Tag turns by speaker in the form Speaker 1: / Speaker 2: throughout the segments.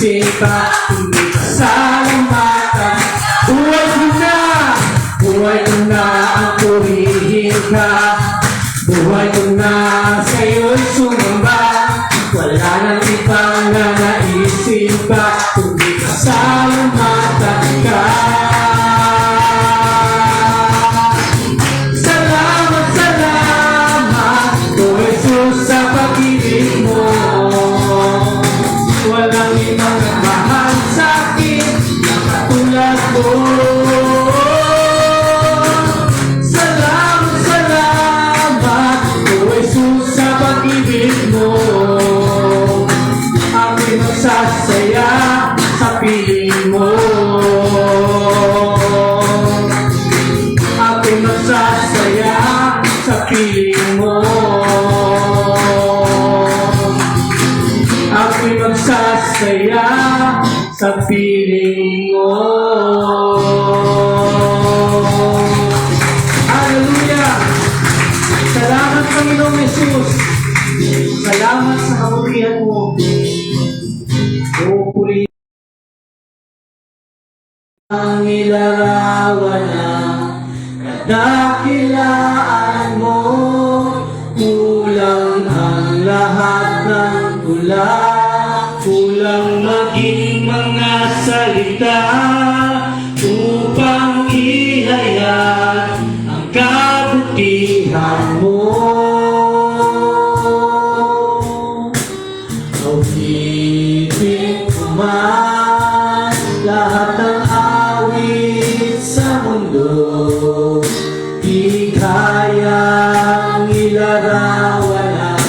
Speaker 1: naisip ka, hindi ka salamatan. Buhay ko na ang purihin ka. Buhay ko na sa'yo'y sumamba. Wala nang ibang na naisip ka, kundi kasalamatan ka. Salamat, salamat, O Jesus, sa pag-ibig mo. Walang ibang nagmahal sa'kin na katulad mo. Salamat, salamat, O Jesus, sa pag-ibig mo. Ako'y magsasaya sa piling mo. Ako'y magsasaya sa piling mo. Ako'y magsasaya sa piling mo. Hallelujah! Salamat, Panginoong Jesus. Salamat sa kabutihan mo. O puri ang ilarawan na kadakilaan mo. Kulang ang lahat ng tula, kulang maging mga salita upang ihayag ang kabutihan mo. Awitin ko man lahat ng awit sa mundo, di kayang ilarawan ang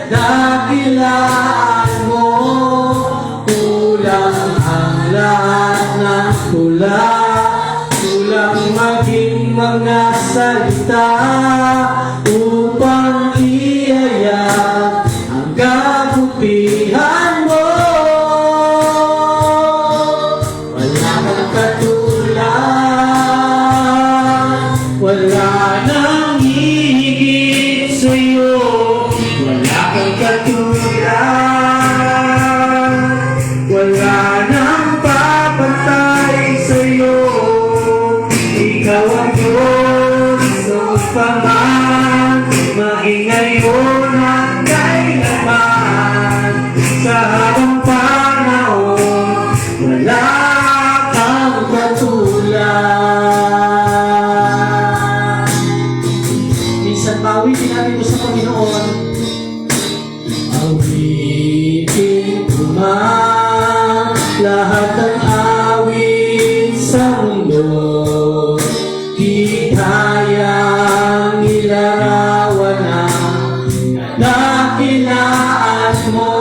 Speaker 1: kadakilaan mo. Kulang ang lahat ng tula, kulang maging mga salita upang ihayag ang kabutihan mo. Wala kang katulad, wala nang hihigit sa'yo. Wala kang katulad, wala nang papatay sa'yo. Ikaw ang Diyos noon pa man, maging ngayon at kailanman. Sa habang panahon, wala kang katulad. Minsan pawitin natin mo sa Panginoon. Awitin ko man lahat ng awit sa mundo, di kayang ilarawan ang kadakilaan mo.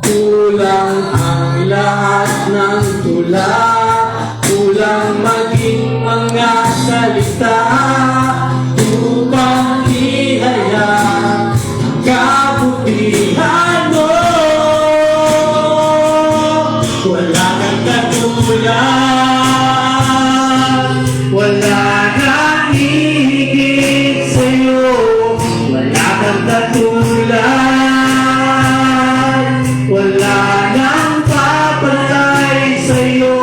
Speaker 1: Kulang ang lahat ng tula, kulang maging mga salita upang ihayag ang kabutihan mo. Wala kang katulad, wala nang hihigit sa'yo. Wala kang katulad, wala nang papatay sa'yo.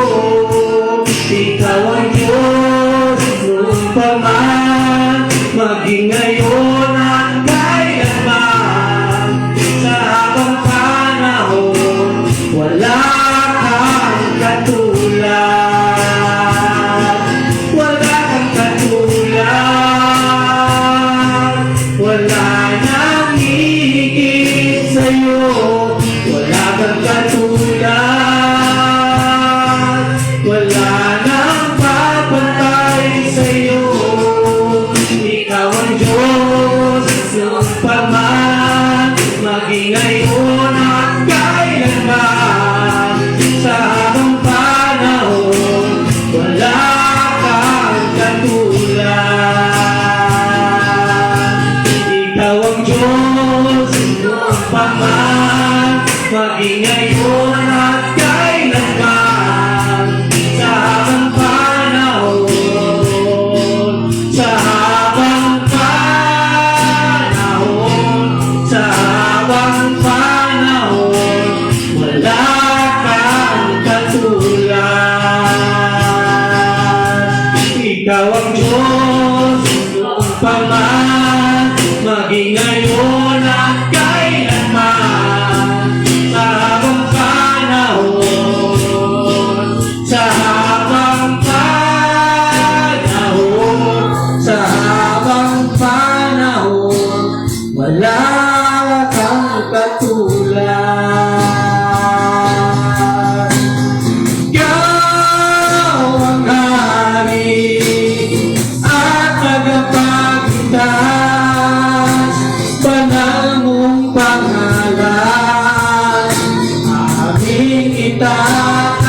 Speaker 1: itaas,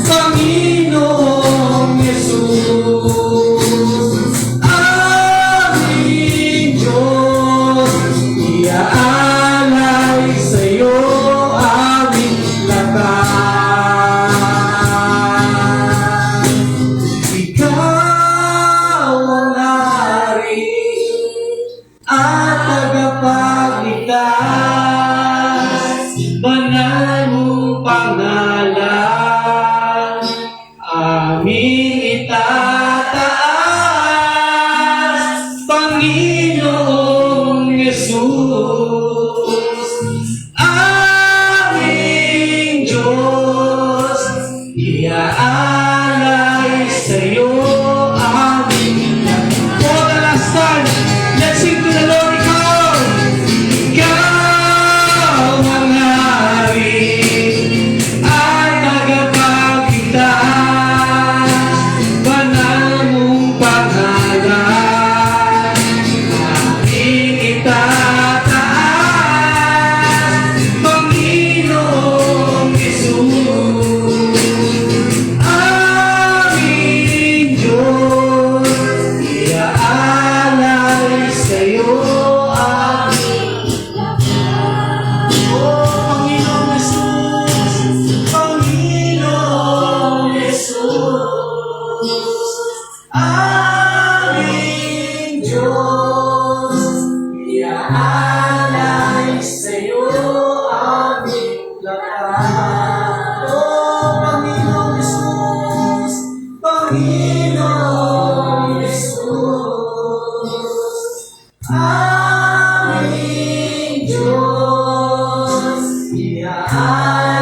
Speaker 1: Panginoong Yesus. Aming Diyos, iaalay sa'yo aming lakas. Ikaw ang hari at tagapagligtas, banal mong pangalan, aming itataas, Panginoong Yesus. Aming Diyos, iaalay sa'yo aming lakas. For the last time, let's sing to the Lord. Ikaw ang hari at tagapagligtas, banal mong pangalan, aming itataas, Panginoong Yesus. Aming Diyos, iaalay sa'yo aming Panginoong Yesus, Panginoong Yesus. Aming Diyos, iaalay sa'yo aming lakas. Panginoong Yesus, Panginoong Yesus. Aming Diyos, iaalay